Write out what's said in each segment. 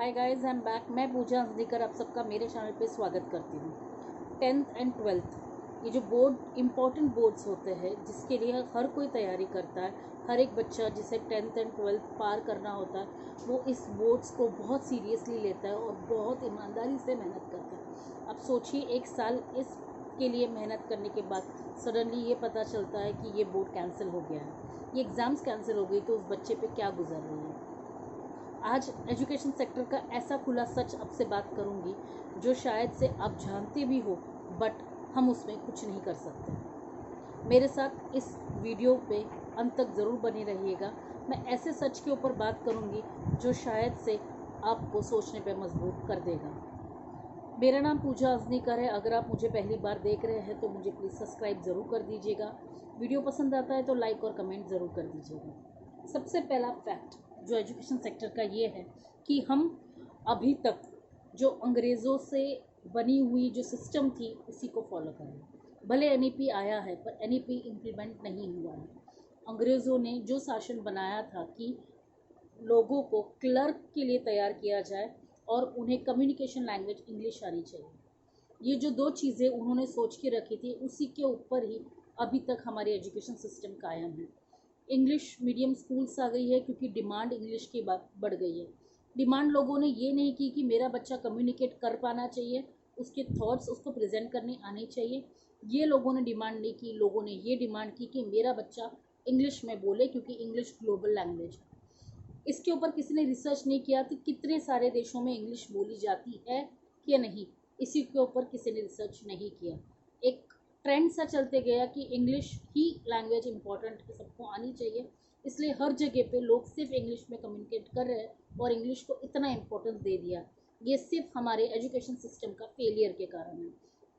Hi guys, I am back. मैं पूजा हंसदीकर आप सबका मेरे चैनल पे स्वागत करती हूँ। 10th एंड 12th ये जो बोर्ड इम्पॉर्टेंट बोर्ड्स होते हैं जिसके लिए हर कोई तैयारी करता है, हर एक बच्चा जिसे 10th एंड 12th पार करना होता है वो इस बोर्ड्स को बहुत सीरियसली लेता है और बहुत ईमानदारी से मेहनत करता है। अब सोचिए, एक साल इसके लिए मेहनत करने के बाद सडनली ये पता चलता है कि ये बोर्ड कैंसिल हो गया है, ये एग्ज़ाम्स कैंसिल हो गई, तो उस बच्चे पे क्या गुजर रही है। आज एजुकेशन सेक्टर का ऐसा खुला सच आपसे बात करूंगी जो शायद से आप जानते भी हो, बट हम उसमें कुछ नहीं कर सकते। मेरे साथ इस वीडियो पे अंत तक ज़रूर बने रहिएगा। मैं ऐसे सच के ऊपर बात करूंगी जो शायद से आपको सोचने पे मजबूर कर देगा। मेरा नाम पूजा अजनीकर है। अगर आप मुझे पहली बार देख रहे हैं तो मुझे प्लीज़ सब्सक्राइब ज़रूर कर दीजिएगा। वीडियो पसंद आता है तो लाइक और कमेंट ज़रूर कर दीजिएगा। सबसे पहला फैक्ट जो एजुकेशन सेक्टर का ये है कि हम अभी तक जो अंग्रेज़ों से बनी हुई जो सिस्टम थी उसी को फॉलो कर रहे हैं। भले एनईपी आया है पर एनईपी इम्प्लीमेंट नहीं हुआ है। अंग्रेज़ों ने जो शासन बनाया था कि लोगों को क्लर्क के लिए तैयार किया जाए और उन्हें कम्युनिकेशन लैंग्वेज इंग्लिश आनी चाहिए, ये जो दो चीज़ें उन्होंने सोच के रखी थी उसी के ऊपर ही अभी तक हमारी एजुकेशन सिस्टम कायम है। इंग्लिश मीडियम स्कूल्स आ गई है क्योंकि डिमांड इंग्लिश की बढ़ गई है। डिमांड लोगों ने ये नहीं की कि मेरा बच्चा कम्युनिकेट कर पाना चाहिए, उसके थॉट्स उसको प्रेजेंट करने आने चाहिए, ये लोगों ने डिमांड नहीं की। लोगों ने ये डिमांड की कि मेरा बच्चा इंग्लिश में बोले क्योंकि इंग्लिश ग्लोबल लैंग्वेज है। इसके ऊपर किसी ने रिसर्च नहीं किया कि कितने सारे देशों में इंग्लिश बोली जाती है या नहीं, इसी के ऊपर किसी ने रिसर्च नहीं किया। एक ट्रेंड सा चलते गया कि इंग्लिश ही लैंग्वेज इम्पॉर्टेंट है, सबको आनी चाहिए, इसलिए हर जगह पे लोग सिर्फ इंग्लिश में कम्युनिकेट कर रहे हैं और इंग्लिश को इतना इम्पोर्टेंस दे दिया। ये सिर्फ हमारे एजुकेशन सिस्टम का फेलियर के कारण है।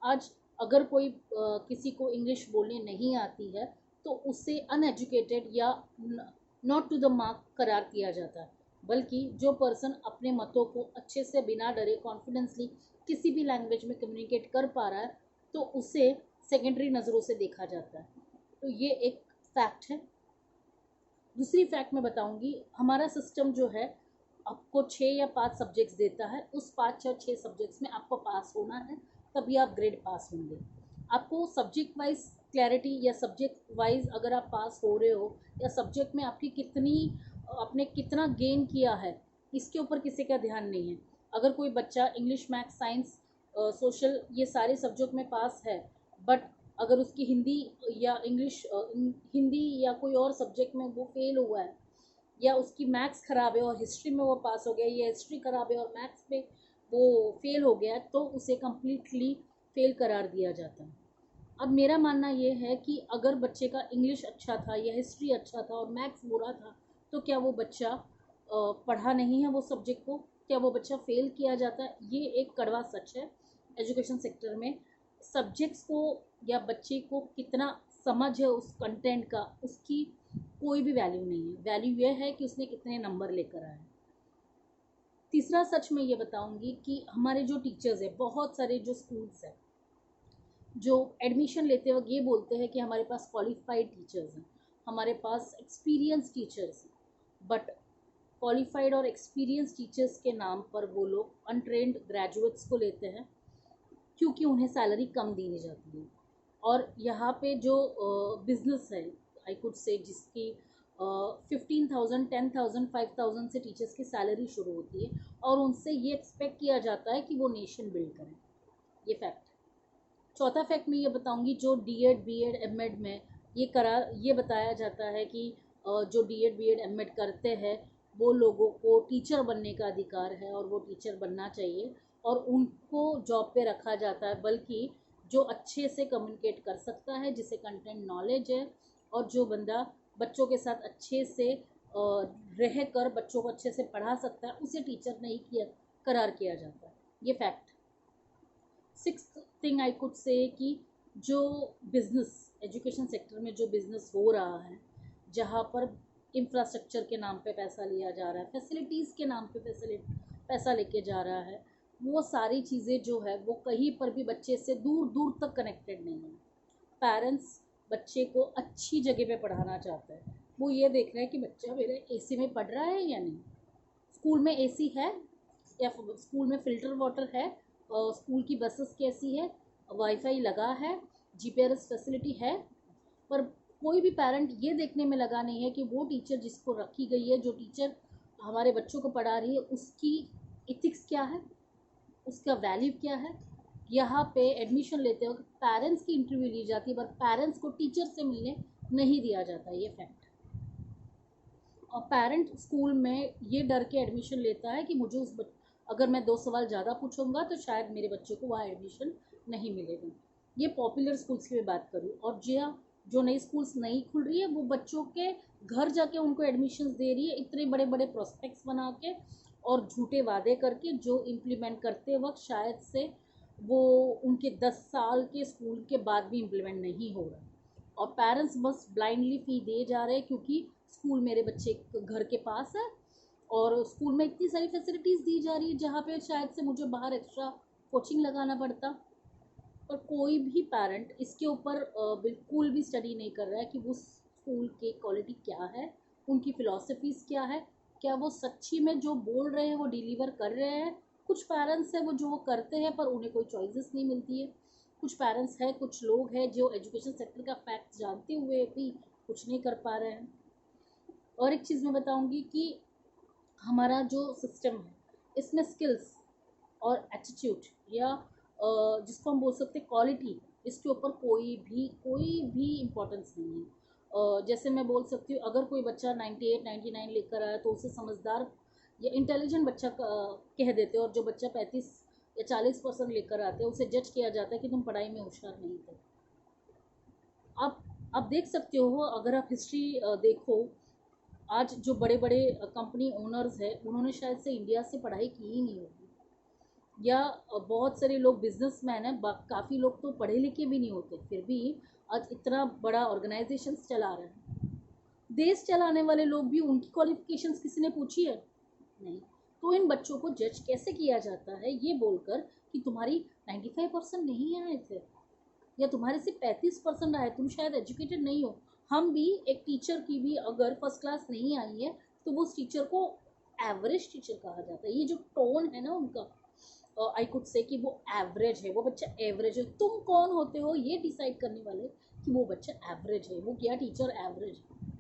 आज अगर कोई किसी को इंग्लिश बोलने नहीं आती है तो उसे अनएजुकेटेड या नॉट टू द मार्क करार दिया जाता है, बल्कि जो पर्सन अपने मतों को अच्छे से बिना डरे कॉन्फिडेंसली किसी भी लैंग्वेज में कम्युनिकेट कर पा रहा है तो उसे सेकेंडरी नज़रों से देखा जाता है। तो ये एक फैक्ट है। दूसरी फैक्ट मैं बताऊंगी, हमारा सिस्टम जो है आपको 6 या 5 सब्जेक्ट्स देता है, उस 5 या 6 सब्जेक्ट्स में आपको पास होना है, तभी आप ग्रेड पास होंगे। आपको सब्जेक्ट वाइज क्लैरिटी या सब्जेक्ट वाइज अगर आप पास हो रहे हो या सब्जेक्ट में आपने कितना गेन किया है, इसके ऊपर किसी का ध्यान नहीं है। अगर कोई बच्चा इंग्लिश, मैथ्स, साइंस, सोशल ये सारे सब्जेक्ट में पास है, बट अगर उसकी हिंदी या इंग्लिश हिंदी या कोई और सब्जेक्ट में वो फेल हुआ है, या उसकी मैथ्स ख़राब है और हिस्ट्री में वो पास हो गया, या हिस्ट्री ख़राब है और मैथ्स में वो फेल हो गया, तो उसे कम्प्लीटली फेल करार दिया जाता है। अब मेरा मानना ये है कि अगर बच्चे का इंग्लिश अच्छा था या हिस्ट्री अच्छा था और मैथ्स बुरा था, तो क्या वो बच्चा पढ़ा नहीं है वो सब्जेक्ट को, क्या वो बच्चा फेल किया जाता है? ये एक कड़वा सच है एजुकेशन सेक्टर में। सब्जेक्ट्स को या बच्चे को कितना समझ है उस कंटेंट का, उसकी कोई भी वैल्यू नहीं है। वैल्यू यह है कि उसने कितने नंबर लेकर आए। तीसरा सच मैं ये बताऊंगी कि हमारे जो टीचर्स हैं, बहुत सारे जो स्कूल्स हैं जो एडमिशन लेते वक्त ये बोलते हैं कि हमारे पास क्वालिफाइड टीचर्स हैं, हमारे पास एक्सपीरियंस टीचर्स हैं, बट क्वालिफाइड और एक्सपीरियंस टीचर्स के नाम पर वो लोग अनट्रेंड ग्रेजुएट्स को लेते हैं क्योंकि उन्हें सैलरी कम दी जाती है। और यहाँ पे जो बिजनेस है, आई कुड से, जिसकी 15,000, 10,000, 5,000 से टीचर्स की सैलरी शुरू होती है और उनसे ये एक्सपेक्ट किया जाता है कि वो नेशन बिल्ड करें। ये फैक्ट। चौथा फैक्ट मैं ये बताऊंगी, जो डीएड, बीएड, एमएड में ये बताया जाता है कि जो डीएड, बीएड, एमएड करते हैं वो लोगों को टीचर बनने का अधिकार है और वो टीचर बनना चाहिए और उनको जॉब पे रखा जाता है, बल्कि जो अच्छे से कम्युनिकेट कर सकता है, जिसे कंटेंट नॉलेज है और जो बंदा बच्चों के साथ अच्छे से रह कर बच्चों को अच्छे से पढ़ा सकता है, उसे टीचर नहीं किया करार किया जाता है। ये fact. Sixth thing I could say कि जो बिज़नेस, एजुकेशन सेक्टर में जो बिज़नेस हो रहा है, जहाँ पर इंफ्रास्ट्रक्चर के नाम पे पैसा लिया जा रहा है, फैसिलिटीज़ के नाम पे पैसा लेके जा रहा है, वो सारी चीज़ें जो है वो कहीं पर भी बच्चे से दूर दूर तक कनेक्टेड नहीं है। पेरेंट्स बच्चे को अच्छी जगह पे पढ़ाना चाहते हैं, वो ये देख रहे हैं कि बच्चा मेरे एसी में पढ़ रहा है या नहीं, स्कूल में एसी है क्या स्कूल में फ़िल्टर वाटर है, स्कूल की बसेस कैसी है, वाईफाई लगा है, जीपीआरएस फैसिलिटी है। पर कोई भी पेरेंट ये देखने में लगा नहीं है कि वो टीचर जिसको रखी गई है, जो टीचर हमारे बच्चों को पढ़ा रही है, उसकी इथिक्स क्या है, उसका वैल्यू क्या है। यहाँ पे एडमिशन लेते वक्त पेरेंट्स की इंटरव्यू ली जाती है, पर पेरेंट्स को टीचर से मिलने नहीं दिया जाता, ये फैक्ट। और पेरेंट स्कूल में ये डर के एडमिशन लेता है कि मुझे अगर मैं 2 सवाल ज़्यादा पूछूंगा तो शायद मेरे बच्चे को वहाँ एडमिशन नहीं मिलेगा। ये पॉपुलर स्कूल्स की मैं बात करूँ। और जो नई स्कूल्स नहीं खुल रही है, वो बच्चों के घर जाके उनको एडमिशन्स दे रही है, इतने बड़े बड़े प्रोस्पेक्ट्स बना के और झूठे वादे करके, जो इम्प्लीमेंट करते वक्त शायद से वो उनके 10 साल के स्कूल के बाद भी इम्प्लीमेंट नहीं हो रहा। और पेरेंट्स बस ब्लाइंडली फ़ी दे जा रहे हैं क्योंकि स्कूल मेरे बच्चे घर के पास है और स्कूल में इतनी सारी फैसिलिटीज़ दी जा रही है जहाँ पे शायद से मुझे बाहर एक्स्ट्रा कोचिंग लगाना पड़ता। पर कोई भी पेरेंट इसके ऊपर बिल्कुल भी स्टडी नहीं कर रहा है कि वो स्कूल की क्वालिटी क्या है, उनकी फ़िलॉसफीज़ क्या है, क्या वो सच्ची में जो बोल रहे हैं वो डिलीवर कर रहे हैं। कुछ पेरेंट्स हैं वो करते हैं, पर उन्हें कोई चॉइसेस नहीं मिलती है। कुछ पेरेंट्स हैं, कुछ लोग हैं जो एजुकेशन सेक्टर का फैक्ट जानते हुए भी कुछ नहीं कर पा रहे हैं। और एक चीज़ मैं बताऊंगी कि हमारा जो सिस्टम है, इसमें स्किल्स और एटीट्यूड या जिसको हम बोल सकते हैं क्वालिटी, इसके ऊपर कोई भी इम्पोर्टेंस नहीं है। जैसे मैं बोल सकती हूँ, अगर कोई बच्चा 98 99 लेकर आया तो उसे समझदार या इंटेलिजेंट बच्चा कह देते हैं, और जो बच्चा 35 या 40% लेकर आते हैं उसे जज किया जाता है कि तुम पढ़ाई में होशियार नहीं थे। आप देख सकते हो, अगर आप हिस्ट्री देखो, आज जो बड़े बड़े कंपनी ओनर्स हैं, उन्होंने शायद से इंडिया से पढ़ाई की ही नहीं होगी। या बहुत सारे लोग बिजनेसमैन हैं, काफ़ी लोग तो पढ़े लिखे भी नहीं होते, फिर भी आज इतना बड़ा ऑर्गेनाइजेशन चला रहे हैं। देश चलाने वाले लोग भी, उनकी क्वालिफिकेशंस किसी ने पूछी है? नहीं। तो इन बच्चों को जज कैसे किया जाता है ये बोलकर कि तुम्हारी 95% नहीं आए थे या तुम्हारे से 35% आए, तुम शायद एजुकेटेड नहीं हो। हम भी, एक टीचर की भी अगर फर्स्ट क्लास नहीं आई है तो वो उस टीचर को एवरेज टीचर कहा जाता है। ये जो टोन है ना उनका, आई कुड से कि वो एवरेज है, वो बच्चा एवरेज है। तुम कौन होते हो ये डिसाइड करने वाले कि वो बच्चा एवरेज है, वो क्या टीचर एवरेज है?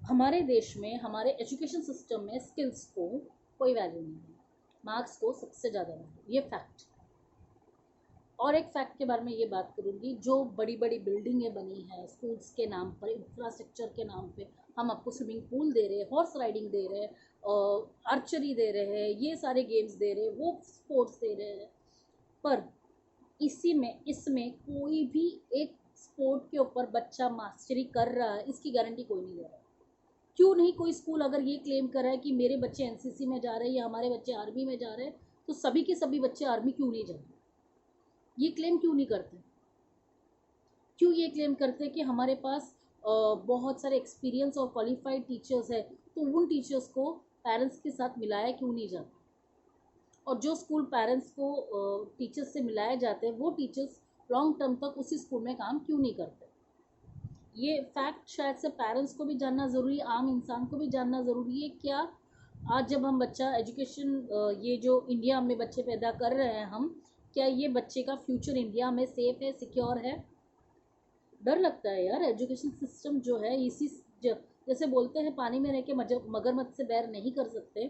हमारे देश में, हमारे एजुकेशन सिस्टम में स्किल्स को कोई वैल्यू नहीं है, मार्क्स को सबसे ज़्यादा वैल्यू, ये फैक्ट। और एक फैक्ट के बारे में ये बात करूँगी, जो बड़ी बड़ी बिल्डिंगें बनी हैं स्कूल्स के नाम पर, इंफ्रास्ट्रक्चर के नाम पे, हम आपको स्विमिंग पूल दे रहे हैं, हॉर्स राइडिंग दे रहे हैं, आर्चरी दे रहे हैं, ये सारे गेम्स दे रहे हैं, वो स्पोर्ट्स दे रहे हैं, पर इसमें कोई भी एक स्पोर्ट के ऊपर बच्चा मास्टरी कर रहा है इसकी गारंटी कोई नहीं दे रहा। क्यों नहीं? कोई स्कूल अगर ये क्लेम कर रहा है कि मेरे बच्चे एनसीसी में जा रहे हैं या हमारे बच्चे आर्मी में जा रहे हैं, तो सभी के सभी बच्चे आर्मी क्यों नहीं जा रहे? ये क्लेम क्यों नहीं करते? क्यों ये क्लेम करते कि हमारे पास बहुत सारे एक्सपीरियंस और क्वालिफाइड टीचर्स है, तो उन टीचर्स को पेरेंट्स के साथ मिलाया क्यों नहीं जाता? और जो स्कूल पेरेंट्स को टीचर्स से मिलाए जाते हैं, वो टीचर्स लॉन्ग टर्म तक उसी स्कूल में काम क्यों नहीं करते? ये फैक्ट शायद से पेरेंट्स को भी जानना ज़रूरी है, आम इंसान को भी जानना ज़रूरी है। क्या आज जब हम बच्चा एजुकेशन, ये जो इंडिया में बच्चे पैदा कर रहे हैं हम, क्या ये बच्चे का फ्यूचर इंडिया में सेफ है, सिक्योर है? डर लगता है यार। एजुकेशन सिस्टम जो है, जैसे बोलते हैं पानी में रह के मगरमच्छ से बैर नहीं कर सकते,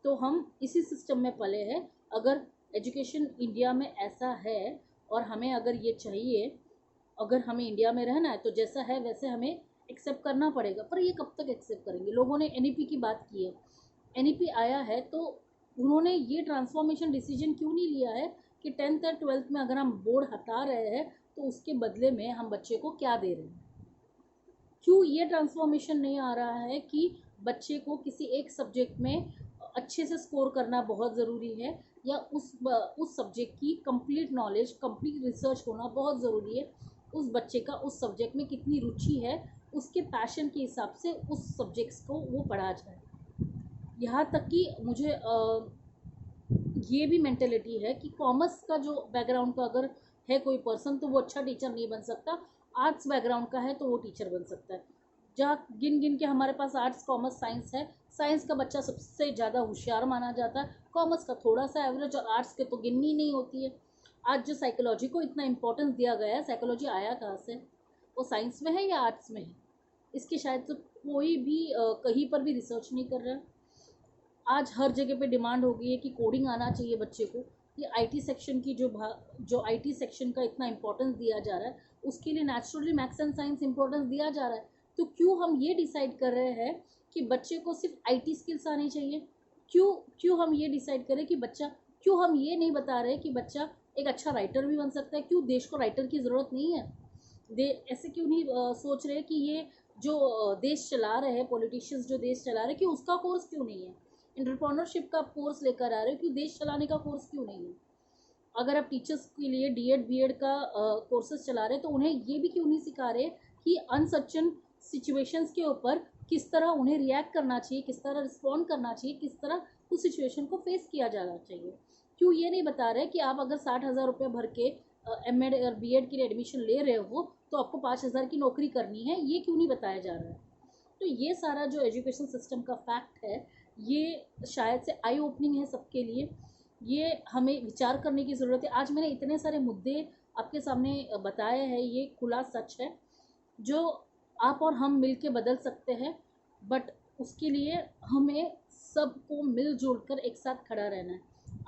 तो हम इसी सिस्टम में पले हैं। अगर एजुकेशन इंडिया में ऐसा है और हमें अगर ये चाहिए, अगर हमें इंडिया में रहना है तो जैसा है वैसे हमें एक्सेप्ट करना पड़ेगा। पर ये कब तक एक्सेप्ट करेंगे? लोगों ने एनईपी की बात की है, एनईपी आया है तो उन्होंने ये ट्रांसफॉर्मेशन डिसीजन क्यों नहीं लिया है कि 10th और 12th में अगर हम बोर्ड हटा रहे हैं तो उसके बदले में हम बच्चे को क्या दे रहे हैं? क्यों ये ट्रांसफॉर्मेशन नहीं आ रहा है कि बच्चे को किसी एक सब्जेक्ट में अच्छे से स्कोर करना बहुत ज़रूरी है, या उस सब्जेक्ट की कंप्लीट नॉलेज, कंप्लीट रिसर्च होना बहुत ज़रूरी है। उस बच्चे का उस सब्जेक्ट में कितनी रुचि है, उसके पैशन के हिसाब से उस सब्जेक्ट्स को वो पढ़ा जाए। यहाँ तक कि मुझे ये भी मेंटेलिटी है कि कॉमर्स का जो बैकग्राउंड का अगर है कोई पर्सन तो वो अच्छा टीचर नहीं बन सकता, आर्ट्स बैकग्राउंड का है तो वो टीचर बन सकता है। जहाँ गिन गिन के हमारे पास आर्ट्स कॉमर्स साइंस है, साइंस का बच्चा सबसे ज़्यादा होशियार माना जाता है, कॉमर्स का थोड़ा सा एवरेज, और आर्ट्स के तो गिननी नहीं होती है। आज जो साइकोलॉजी को इतना इम्पोर्टेंस दिया गया है, साइकोलॉजी आया कहाँ से? वो साइंस में है या आर्ट्स में है? इसकी शायद तो कोई भी कहीं पर भी रिसर्च नहीं कर रहा है। आज हर जगह पे डिमांड हो गई है कि कोडिंग आना चाहिए बच्चे को। ये आईटी सेक्शन की जो आईटी सेक्शन का इतना इम्पोर्टेंस दिया जा रहा है, उसके लिए naturally maths and science importance दिया जा रहा है। तो क्यों हम ये डिसाइड कर रहे हैं कि बच्चे को सिर्फ आईटी स्किल्स आनी चाहिए? क्यों क्यों हम ये डिसाइड करें कि बच्चा, क्यों हम ये नहीं बता रहे कि बच्चा एक अच्छा राइटर भी बन सकता है? क्यों देश को राइटर की ज़रूरत नहीं है? ऐसे क्यों नहीं सोच रहे कि ये जो देश चला रहे हैं पॉलिटिशियंस, जो देश चला रहे हैं, कि उसका कोर्स क्यों नहीं है? एंटरप्रेन्योरशिप का कोर्स लेकर आ रहे हो, क्यों देश चलाने का कोर्स क्यों नहीं है? अगर आप टीचर्स के लिए डीएड बीएड का कोर्सेज चला रहे हैं, तो उन्हें ये भी क्यों नहीं सिखा रहे कि अनसर्टेन सिचुएशंस के ऊपर किस तरह उन्हें रिएक्ट करना चाहिए, किस तरह रिस्पॉन्ड करना चाहिए, किस तरह उस सिचुएशन को फेस किया जाना चाहिए? क्यों ये नहीं बता रहे कि आप अगर 60,000 रुपये भर के एमएड और बीएड के लिए एडमिशन ले रहे हो तो आपको 5,000 की नौकरी करनी है? ये क्यों नहीं बताया जा रहा है? तो ये सारा जो एजुकेशन सिस्टम का फैक्ट है, ये शायद से आई ओपनिंग है सबके लिए। ये हमें विचार करने की ज़रूरत है। आज मैंने इतने सारे मुद्दे आपके सामने बताए हैं, ये खुला सच है जो आप और हम मिल के बदल सकते हैं। बट उसके लिए हमें सबको मिलजुल कर एक साथ खड़ा रहना है।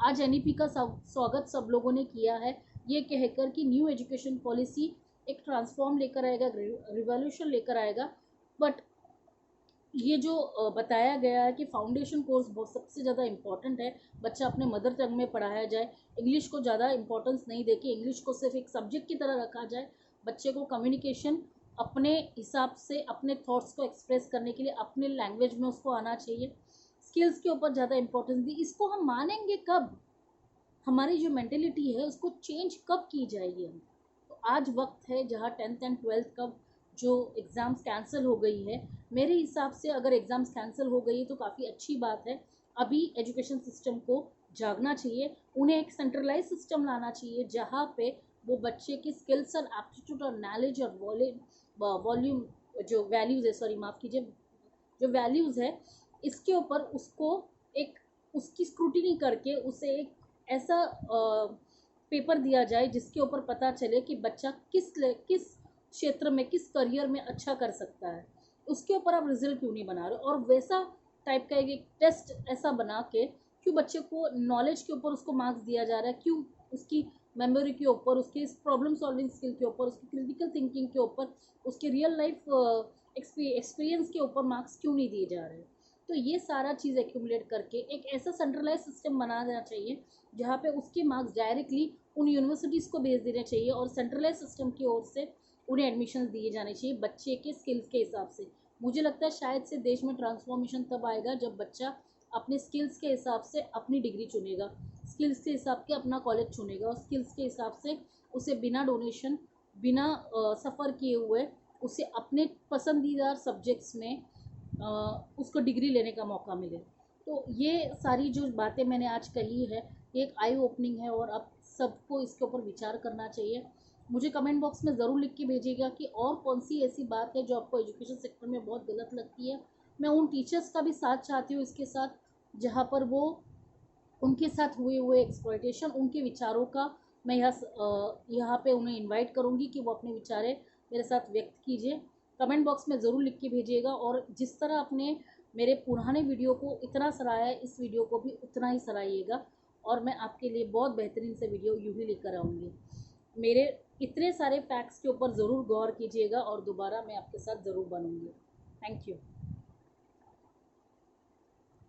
आज एनईपी का स्वागत सब लोगों ने किया है, ये कहकर कि न्यू एजुकेशन पॉलिसी एक ट्रांसफॉर्म लेकर आएगा, रिवॉल्यूशन लेकर आएगा। बट ये जो बताया गया है कि फाउंडेशन कोर्स बहुत सबसे ज़्यादा इम्पॉर्टेंट है, बच्चा अपने मदर टंग में पढ़ाया जाए, इंग्लिश को ज़्यादा इम्पोर्टेंस नहीं दे के इंग्लिश को सिर्फ एक सब्जेक्ट की तरह रखा जाए, बच्चे को कम्युनिकेशन अपने हिसाब से अपने थॉट्स को एक्सप्रेस करने के लिए अपने लैंग्वेज में उसको आना चाहिए, स्किल्स के ऊपर ज़्यादा इंपॉर्टेंस दी। इसको हम मानेंगे कब? हमारी जो मेंटेलिटी है उसको चेंज कब की जाएगी हम? तो आज वक्त है जहाँ 10th एंड 12th का जो एग्ज़ाम्स कैंसिल हो गई है, मेरे हिसाब से अगर एग्ज़ाम्स कैंसिल हो गई तो काफ़ी अच्छी बात है। अभी एजुकेशन सिस्टम को जागना चाहिए, उन्हें एक सेंट्रलाइज सिस्टम लाना चाहिए जहाँ पे वो बच्चे की स्किल्स और एप्टीट्यूड और नॉलेज और वॉल्यूम जो वैल्यूज़ है, सॉरी माफ़ कीजिए, जो वैल्यूज़ है इसके ऊपर उसको एक उसकी स्क्रूटिनी करके उसे एक ऐसा पेपर दिया जाए जिसके ऊपर पता चले कि बच्चा किस क्षेत्र में, किस करियर में अच्छा कर सकता है। उसके ऊपर आप रिजल्ट क्यों नहीं बना रहे? और वैसा टाइप का एक टेस्ट ऐसा बना के क्यों बच्चे को नॉलेज के ऊपर उसको मार्क्स दिया जा रहा है? क्यों उसकी मेमोरी के ऊपर, उसके प्रॉब्लम सॉल्विंग स्किल के ऊपर, उसकी क्रिटिकल थिंकिंग के ऊपर, उसके रियल लाइफ एक्सपीरियंस के ऊपर मार्क्स क्यों नहीं दिए जा रहे? तो ये सारा चीज़ एक्यूमुलेट करके एक ऐसा सेंट्रलाइज सिस्टम बना देना चाहिए जहाँ पे उसके मार्क्स डायरेक्टली उन यूनिवर्सिटीज़ को भेज देने चाहिए और सेंट्रलाइज सिस्टम की ओर से उन्हें एडमिशन दिए जाने चाहिए बच्चे के स्किल्स के हिसाब से। मुझे लगता है शायद से देश में ट्रांसफॉर्मेशन तब आएगा जब बच्चा अपने स्किल्स के हिसाब से अपनी डिग्री चुनेगा, स्किल्स के हिसाब के अपना कॉलेज चुनेगा, और स्किल्स के हिसाब से उसे बिना डोनेशन, बिना सफ़र किए हुए उसे अपने पसंदीदा सब्जेक्ट्स में उसको डिग्री लेने का मौका मिले। तो ये सारी जो बातें मैंने आज कही है, ये एक आई ओपनिंग है और अब सबको इसके ऊपर विचार करना चाहिए। मुझे कमेंट बॉक्स में ज़रूर लिख के भेजिएगा कि और कौन सी ऐसी बात है जो आपको एजुकेशन सेक्टर में बहुत गलत लगती है। मैं उन टीचर्स का भी साथ चाहती हूँ इसके साथ, जहाँ पर वो उनके साथ हुए एक्सप्लॉयटेशन, उनके विचारों का मैं यहाँ पे उन्हें इनवाइट करूँगी कि वो अपने विचारे मेरे साथ व्यक्त कीजिए। कमेंट बॉक्स में ज़रूर लिख के भेजिएगा, और जिस तरह आपने मेरे पुराने वीडियो को इतना सराहा है, इस वीडियो को भी उतना ही सराहिएगा, और मैं आपके लिए बहुत बेहतरीन से वीडियो यूँ ही लेकर आऊँगी। मेरे इतने सारे फैक्ट्स के ऊपर ज़रूर गौर कीजिएगा और दोबारा मैं आपके साथ ज़रूर बनूँगी। Thank you.